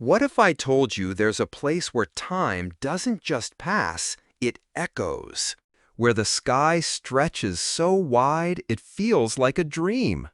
What if I told you there's a place where time doesn't just pass, it echoes? Where the sky stretches so wide it feels like a dream?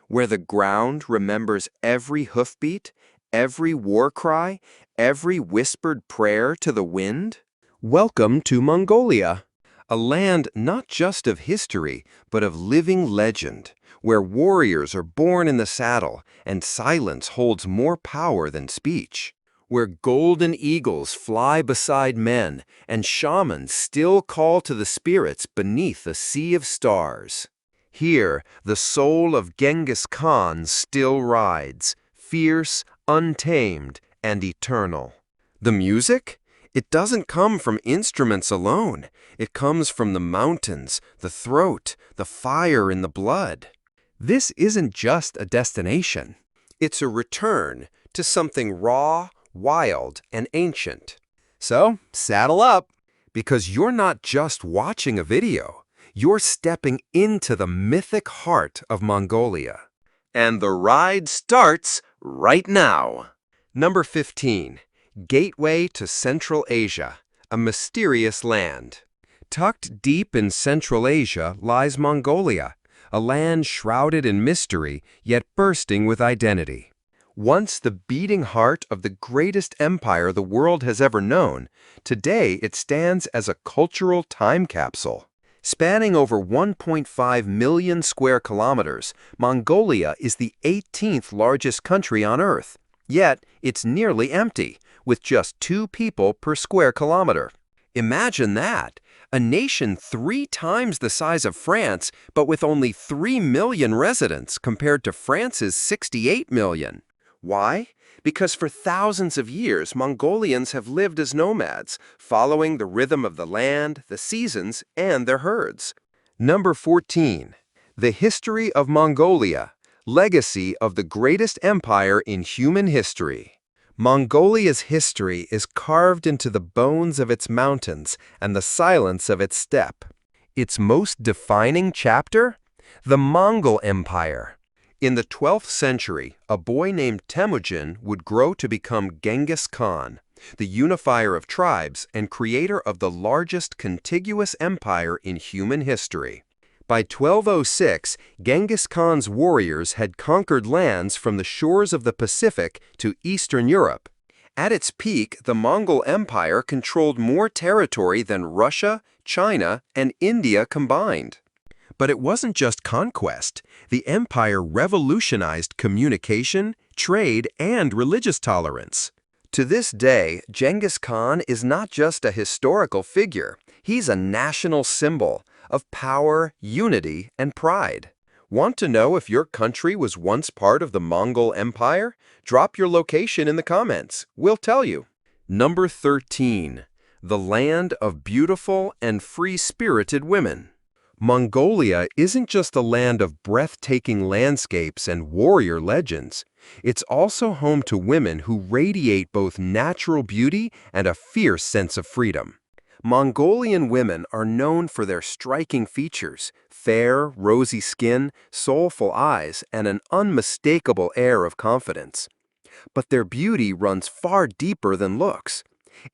Where the ground remembers every hoofbeat, every war cry, every whispered prayer to the wind? Welcome to Mongolia, a land not just of history, but of living legend, where warriors are born in the saddle and silence holds more power than speech, where golden eagles fly beside men and shamans still call to the spirits beneath a sea of stars. Here, the soul of Genghis Khan still rides, fierce, untamed, and eternal. The music? It doesn't come from instruments alone. It comes from the mountains, the throat, the fire in the blood. This isn't just a destination. It's a return to something raw, wild, and ancient. So, saddle up, because you're not just watching a video. You're stepping into the mythic heart of Mongolia. And the ride starts right now. Number 15. Gateway to Central Asia, a mysterious land. Tucked deep in Central Asia lies Mongolia, a land shrouded in mystery yet bursting with identity. Once the beating heart of the greatest empire the world has ever known, today it stands as a cultural time capsule. Spanning over 1.5 million square kilometers, Mongolia is the 18th largest country on Earth. Yet, it's nearly empty, with just 2 people per square kilometer. Imagine that! A nation 3 times the size of France, but with only 3 million residents compared to France's 68 million. Why? Because for thousands of years, Mongolians have lived as nomads, following the rhythm of the land, the seasons, and their herds. Number 14. The History of Mongolia, Legacy of the Greatest Empire in Human History. Mongolia's history is carved into the bones of its mountains and the silence of its steppe. Its most defining chapter? The Mongol Empire. In the 12th century, a boy named Temujin would grow to become Genghis Khan, the unifier of tribes and creator of the largest contiguous empire in human history. By 1206, Genghis Khan's warriors had conquered lands from the shores of the Pacific to Eastern Europe. At its peak, the Mongol Empire controlled more territory than Russia, China, and India combined. But it wasn't just conquest. The empire revolutionized communication, trade, and religious tolerance. To this day, Genghis Khan is not just a historical figure. He's a national symbol of power, unity, and pride. Want to know if your country was once part of the Mongol Empire? Drop your location in the comments. We'll tell you. Number 13. The land of beautiful and free-spirited women. Mongolia isn't just a land of breathtaking landscapes and warrior legends. It's also home to women who radiate both natural beauty and a fierce sense of freedom. Mongolian women are known for their striking features, fair, rosy skin, soulful eyes, and an unmistakable air of confidence. But their beauty runs far deeper than looks.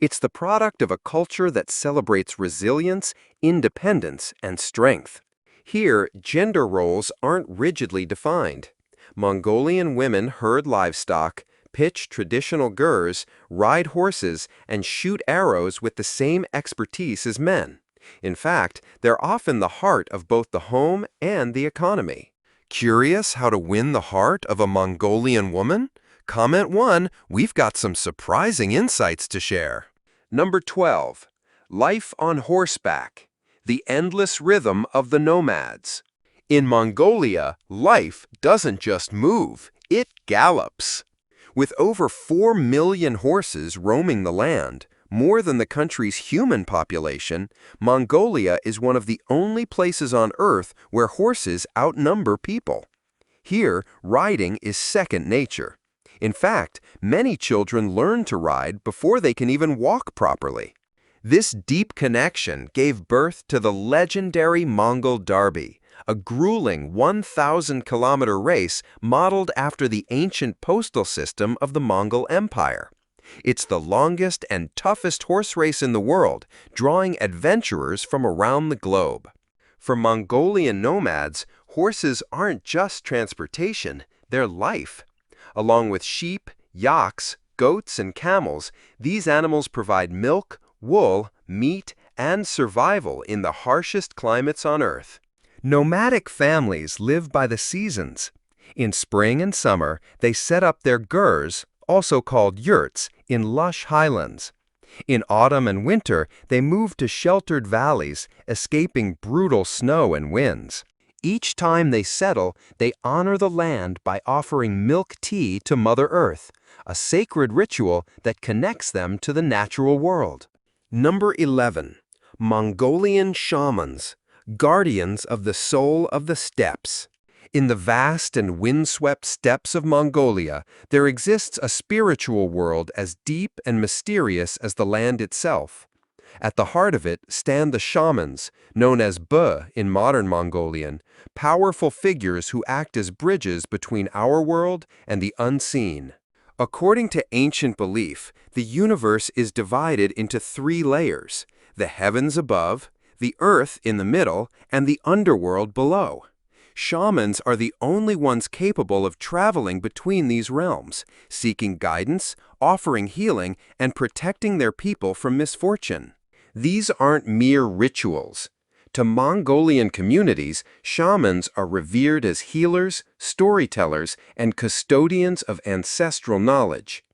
It's the product of a culture that celebrates resilience, independence, and strength. Here, gender roles aren't rigidly defined. Mongolian women herd livestock, pitch traditional gurs, ride horses, and shoot arrows with the same expertise as men. In fact, they're often the heart of both the home and the economy. Curious how to win the heart of a Mongolian woman? Comment 1, we've got some surprising insights to share. Number 12. Life on horseback, the endless rhythm of the nomads. In Mongolia, life doesn't just move, it gallops. With over 4 million horses roaming the land, more than the country's human population, Mongolia is one of the only places on Earth where horses outnumber people. Here, riding is second nature. In fact, many children learn to ride before they can even walk properly. This deep connection gave birth to the legendary Mongol Derby, a grueling 1,000-kilometer race modeled after the ancient postal system of the Mongol Empire. It's the longest and toughest horse race in the world, drawing adventurers from around the globe. For Mongolian nomads, horses aren't just transportation, they're life. Along with sheep, yaks, goats, and camels, these animals provide milk, wool, meat, and survival in the harshest climates on Earth. Nomadic families live by the seasons. In spring and summer, they set up their gurs, also called yurts, in lush highlands. In autumn and winter, they move to sheltered valleys, escaping brutal snow and winds. Each time they settle, they honor the land by offering milk tea to Mother Earth, a sacred ritual that connects them to the natural world. Number 11. Mongolian shamans, guardians of the soul of the steppes. In the vast and windswept steppes of Mongolia, there exists a spiritual world as deep and mysterious as the land itself. At the heart of it stand the shamans, known as Bu in modern Mongolian, powerful figures who act as bridges between our world and the unseen. According to ancient belief, the universe is divided into 3 layers: the heavens above, the earth in the middle, and the underworld below. Shamans are the only ones capable of traveling between these realms, seeking guidance, offering healing, and protecting their people from misfortune. These aren't mere rituals. To Mongolian communities, shamans are revered as healers, storytellers, and custodians of ancestral knowledge.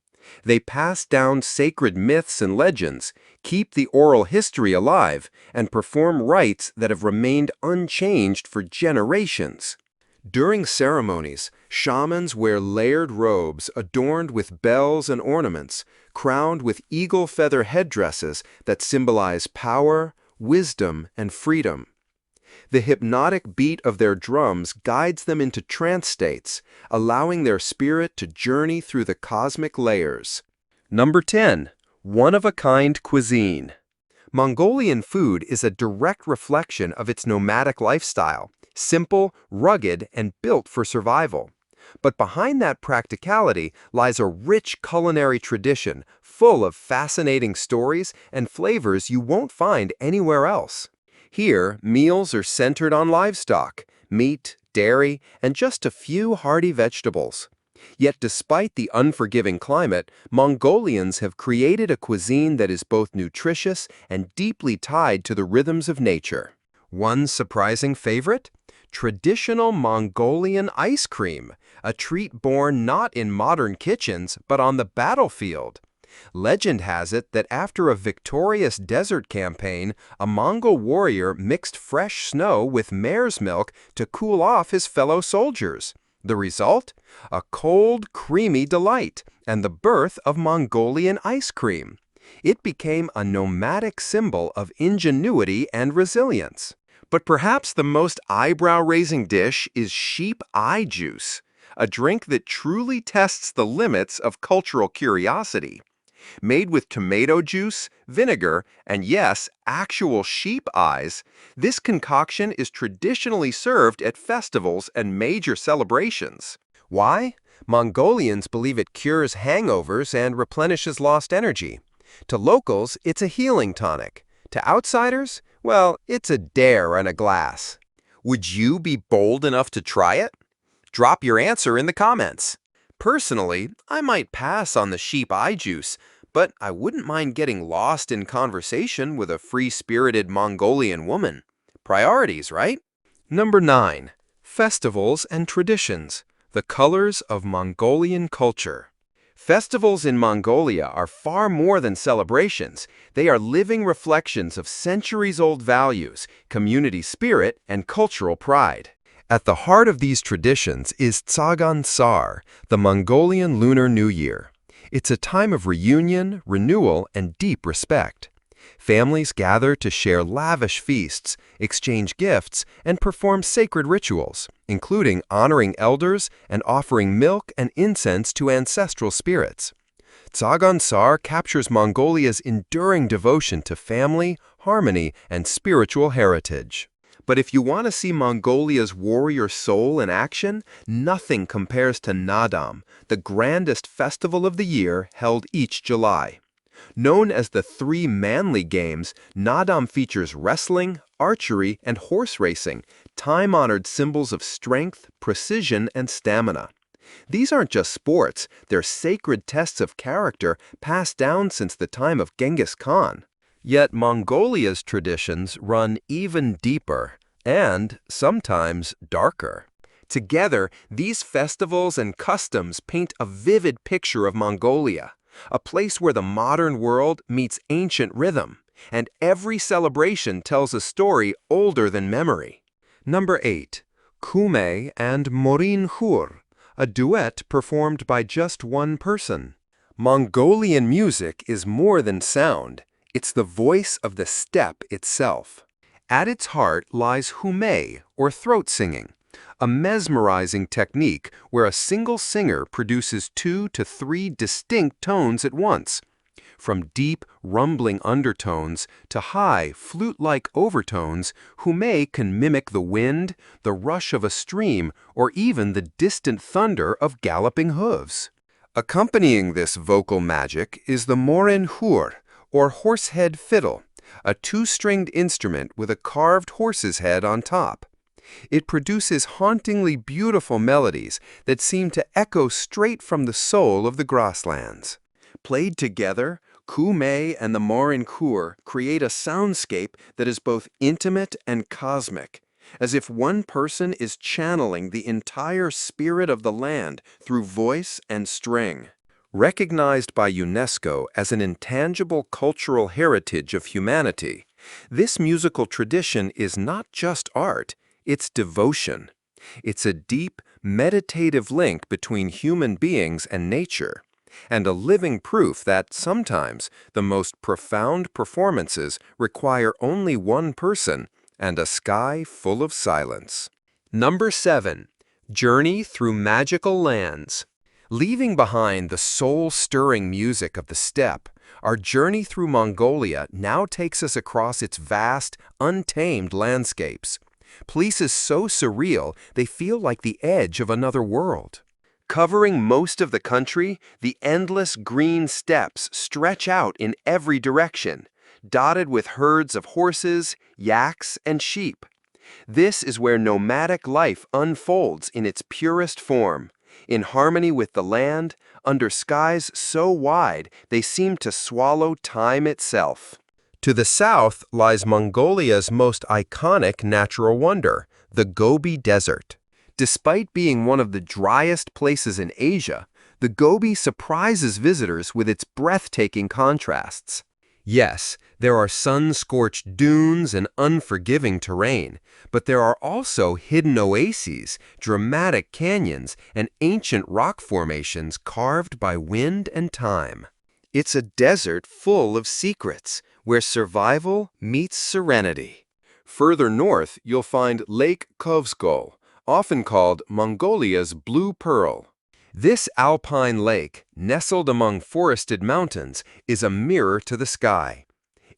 They pass down sacred myths and legends, keep the oral history alive, and perform rites that have remained unchanged for generations. During ceremonies, shamans wear layered robes adorned with bells and ornaments, crowned with eagle feather headdresses that symbolize power, wisdom, and freedom. The hypnotic beat of their drums guides them into trance states, allowing their spirit to journey through the cosmic layers. Number 10. One-of-a-kind cuisine. Mongolian food is a direct reflection of its nomadic lifestyle, simple, rugged, and built for survival. But behind that practicality lies a rich culinary tradition full of fascinating stories and flavors you won't find anywhere else. Here, meals are centered on livestock, meat, dairy, and just a few hearty vegetables. Yet despite the unforgiving climate, Mongolians have created a cuisine that is both nutritious and deeply tied to the rhythms of nature. One surprising favorite? Traditional Mongolian ice cream, a treat born not in modern kitchens but on the battlefield. Legend has it that after a victorious desert campaign, a Mongol warrior mixed fresh snow with mare's milk to cool off his fellow soldiers. The result? A cold, creamy delight, and the birth of Mongolian ice cream. It became a nomadic symbol of ingenuity and resilience. But perhaps the most eyebrow-raising dish is sheep eye juice, a drink that truly tests the limits of cultural curiosity. Made with tomato juice, vinegar, and yes, actual sheep eyes, this concoction is traditionally served at festivals and major celebrations. Why? Mongolians believe it cures hangovers and replenishes lost energy. To locals, it's a healing tonic. To outsiders, well, it's a dare and a glass. Would you be bold enough to try it? Drop your answer in the comments. Personally, I might pass on the sheep eye juice, but I wouldn't mind getting lost in conversation with a free-spirited Mongolian woman. Priorities, right? Number 9. Festivals and traditions. The colors of Mongolian culture. Festivals in Mongolia are far more than celebrations. They are living reflections of centuries-old values, community spirit, and cultural pride. At the heart of these traditions is Tsagan Sar, the Mongolian Lunar New Year. It's a time of reunion, renewal, and deep respect. Families gather to share lavish feasts, exchange gifts, and perform sacred rituals, including honoring elders and offering milk and incense to ancestral spirits. Tsagan Sar captures Mongolia's enduring devotion to family, harmony, and spiritual heritage. But if you want to see Mongolia's warrior soul in action, nothing compares to Naadam, the grandest festival of the year held each July. Known as the Three Manly Games, Naadam features wrestling, archery, and horse racing, time-honored symbols of strength, precision, and stamina. These aren't just sports, they're sacred tests of character passed down since the time of Genghis Khan. Yet Mongolia's traditions run even deeper and, sometimes, darker. Together, these festivals and customs paint a vivid picture of Mongolia, a place where the modern world meets ancient rhythm, and every celebration tells a story older than memory. Number 8. Kume and Morin Khur, a duet performed by just one person. Mongolian music is more than sound. It's the voice of the steppe itself. At its heart lies hume, or throat singing, a mesmerizing technique where a single singer produces 2 to 3 distinct tones at once. From deep, rumbling undertones to high, flute-like overtones, hume can mimic the wind, the rush of a stream, or even the distant thunder of galloping hooves. Accompanying this vocal magic is the morin khur, or horsehead fiddle, a 2-stringed instrument with a carved horse's head on top. It produces hauntingly beautiful melodies that seem to echo straight from the soul of the grasslands. Played together, kume and the morin khur create a soundscape that is both intimate and cosmic, as if one person is channeling the entire spirit of the land through voice and string. Recognized by UNESCO as an intangible cultural heritage of humanity, this musical tradition is not just art, it's devotion. It's a deep, meditative link between human beings and nature, and a living proof that sometimes the most profound performances require only one person and a sky full of silence. Number 7. Journey through magical lands. Leaving behind the soul-stirring music of the steppe, our journey through Mongolia now takes us across its vast, untamed landscapes. Places so surreal they feel like the edge of another world. Covering most of the country, the endless green steppes stretch out in every direction, dotted with herds of horses, yaks, and sheep. This is where nomadic life unfolds in its purest form, in harmony with the land, under skies so wide they seem to swallow time itself. To the south lies Mongolia's most iconic natural wonder, the Gobi Desert. Despite being one of the driest places in Asia, the Gobi surprises visitors with its breathtaking contrasts. Yes, there are sun-scorched dunes and unforgiving terrain, but there are also hidden oases, dramatic canyons, and ancient rock formations carved by wind and time. It's a desert full of secrets, where survival meets serenity. Further north, you'll find Lake Kovskol, often called Mongolia's Blue Pearl. This alpine lake, nestled among forested mountains, is a mirror to the sky.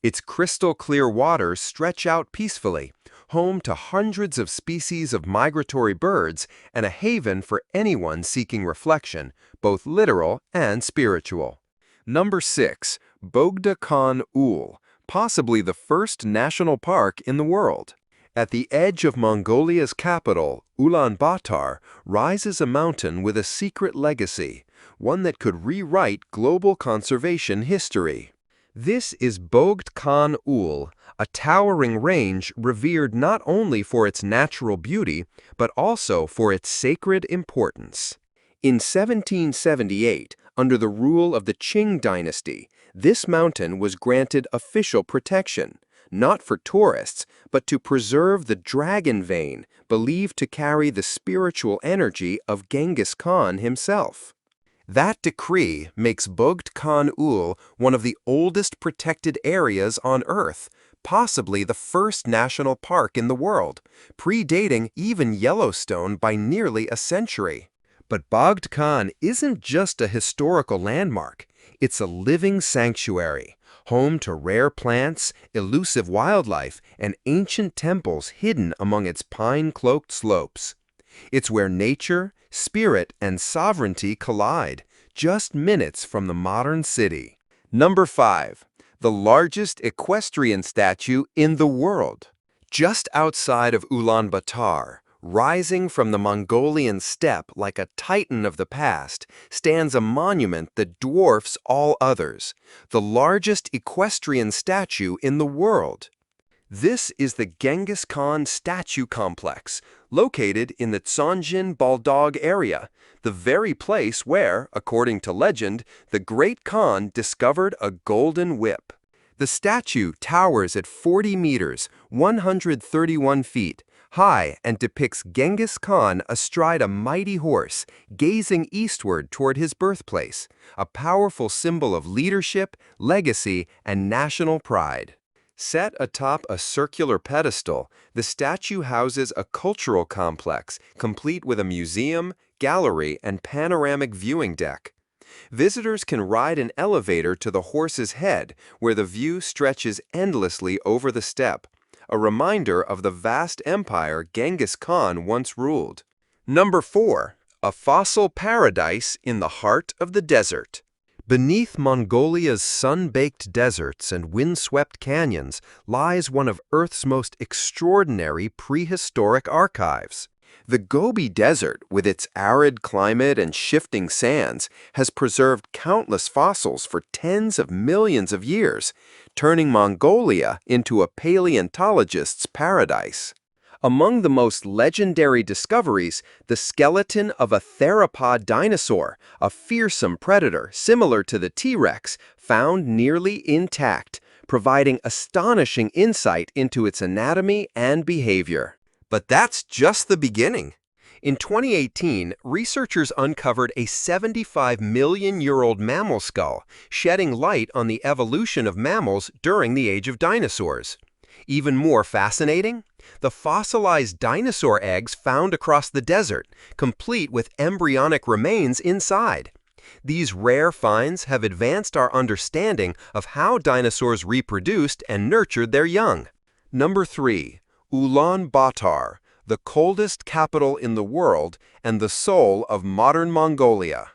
Its crystal-clear waters stretch out peacefully, home to hundreds of species of migratory birds and a haven for anyone seeking reflection, both literal and spiritual. Number 6. Bogd Khan Uul, possibly the first national park in the world. At the edge of Mongolia's capital, Ulaanbaatar, rises a mountain with a secret legacy, one that could rewrite global conservation history. This is Bogd Khan Uul, a towering range revered not only for its natural beauty, but also for its sacred importance. In 1778, under the rule of the Qing dynasty, this mountain was granted official protection, not for tourists, but to preserve the dragon vein believed to carry the spiritual energy of Genghis Khan himself. That decree makes Bogd Khan Uul one of the oldest protected areas on Earth, possibly the first national park in the world, predating even Yellowstone by nearly a century. But Bogd Khan isn't just a historical landmark, it's a living sanctuary, home to rare plants, elusive wildlife, and ancient temples hidden among its pine-cloaked slopes. It's where nature, spirit, and sovereignty collide, just minutes from the modern city. Number 5. The largest equestrian statue in the world. Just outside of Ulaanbaatar, rising from the Mongolian steppe like a titan of the past, stands a monument that dwarfs all others, the largest equestrian statue in the world. This is the Genghis Khan statue complex, located in the Tsonjin Baldog area, the very place where, according to legend, the Great Khan discovered a golden whip. The statue towers at 40 meters, 131 feet, high and depicts Genghis Khan astride a mighty horse, gazing eastward toward his birthplace, a powerful symbol of leadership, legacy, and national pride. Set atop a circular pedestal, the statue houses a cultural complex, complete with a museum, gallery, and panoramic viewing deck. Visitors can ride an elevator to the horse's head, where the view stretches endlessly over the steppe, a reminder of the vast empire Genghis Khan once ruled. Number 4. A fossil paradise in the heart of the desert. Beneath Mongolia's sun-baked deserts and wind-swept canyons lies one of Earth's most extraordinary prehistoric archives. The Gobi Desert, with its arid climate and shifting sands, has preserved countless fossils for tens of millions of years, turning Mongolia into a paleontologist's paradise. Among the most legendary discoveries, the skeleton of a theropod dinosaur, a fearsome predator similar to the T-Rex, found nearly intact, providing astonishing insight into its anatomy and behavior. But that's just the beginning. In 2018, researchers uncovered a 75-million-year-old mammal skull, shedding light on the evolution of mammals during the age of dinosaurs. Even more fascinating, the fossilized dinosaur eggs found across the desert, complete with embryonic remains inside. These rare finds have advanced our understanding of how dinosaurs reproduced and nurtured their young. Number 3. Ulaanbaatar, the coldest capital in the world and the soul of modern Mongolia.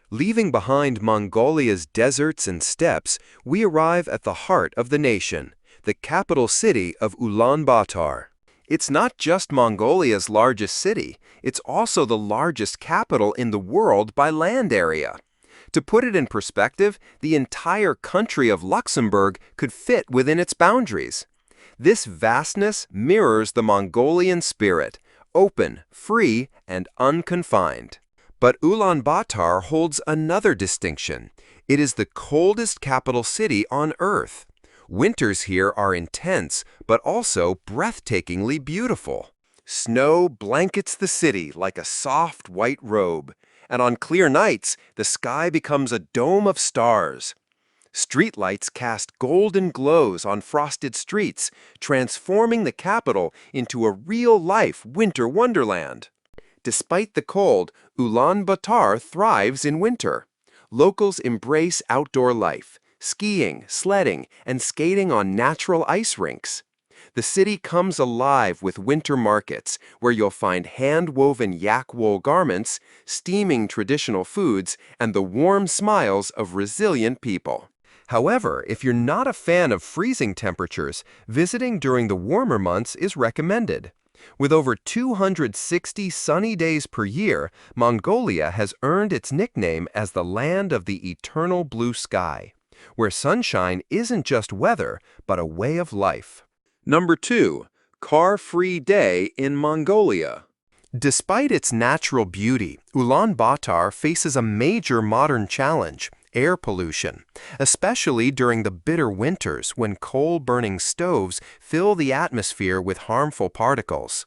Leaving behind Mongolia's deserts and steppes, we arrive at the heart of the nation, the capital city of Ulaanbaatar. It's not just Mongolia's largest city, it's also the largest capital in the world by land area. To put it in perspective, the entire country of Luxembourg could fit within its boundaries. This vastness mirrors the Mongolian spirit, open, free, and unconfined. But Ulaanbaatar holds another distinction. It is the coldest capital city on Earth. Winters here are intense, but also breathtakingly beautiful. Snow blankets the city like a soft white robe, and on clear nights, the sky becomes a dome of stars. Streetlights cast golden glows on frosted streets, transforming the capital into a real-life winter wonderland. Despite the cold, Ulaanbaatar thrives in winter. Locals embrace outdoor life, skiing, sledding, and skating on natural ice rinks. The city comes alive with winter markets, where you'll find hand-woven yak wool garments, steaming traditional foods, and the warm smiles of resilient people. However, if you're not a fan of freezing temperatures, visiting during the warmer months is recommended. With over 260 sunny days per year, Mongolia has earned its nickname as the land of the eternal blue sky, where sunshine isn't just weather, but a way of life. Number 2. Car-free day in Mongolia. Despite its natural beauty, Ulaanbaatar faces a major modern challenge: air pollution, especially during the bitter winters when coal-burning stoves fill the atmosphere with harmful particles.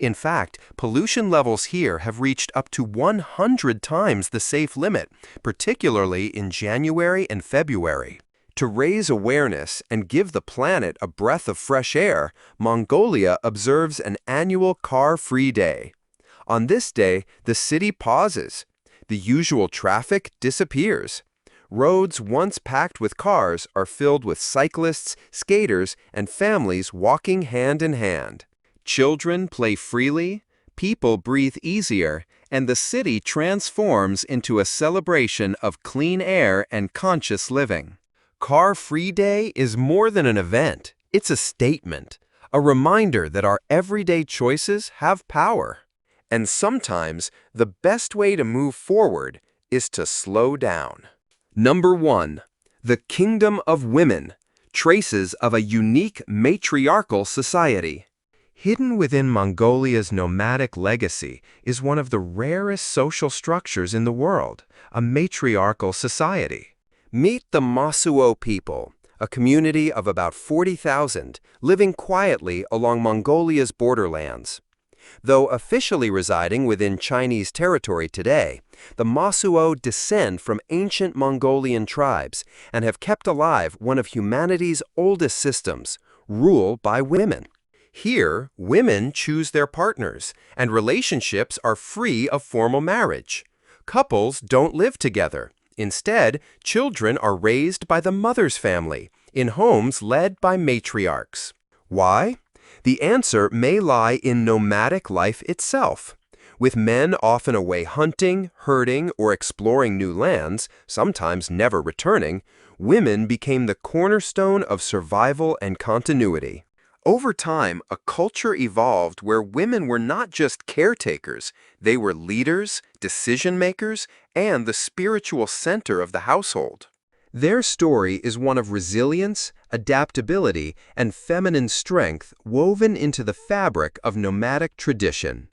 In fact, pollution levels here have reached up to 100 times the safe limit, particularly in January and February. To raise awareness and give the planet a breath of fresh air, Mongolia observes an annual car-free day. On this day, the city pauses. The usual traffic disappears. Roads once packed with cars are filled with cyclists, skaters, and families walking hand in hand. Children play freely, people breathe easier, and the city transforms into a celebration of clean air and conscious living. Car-Free Day is more than an event. It's a statement, a reminder that our everyday choices have power. And sometimes the best way to move forward is to slow down. Number 1. The Kingdom of Women, Traces of a Unique Matriarchal Society. Hidden within Mongolia's nomadic legacy is one of the rarest social structures in the world, a matriarchal society. Meet the Masuo people, a community of about 40,000 living quietly along Mongolia's borderlands. Though officially residing within Chinese territory today, the Masuo descend from ancient Mongolian tribes and have kept alive one of humanity's oldest systems, rule by women. Here, women choose their partners, and relationships are free of formal marriage. Couples don't live together. Instead, children are raised by the mother's family, in homes led by matriarchs. Why? The answer may lie in nomadic life itself. With men often away hunting, herding, or exploring new lands, sometimes never returning, women became the cornerstone of survival and continuity. Over time, a culture evolved where women were not just caretakers, they were leaders, decision-makers, and the spiritual center of the household. Their story is one of resilience, adaptability, and feminine strength woven into the fabric of nomadic tradition.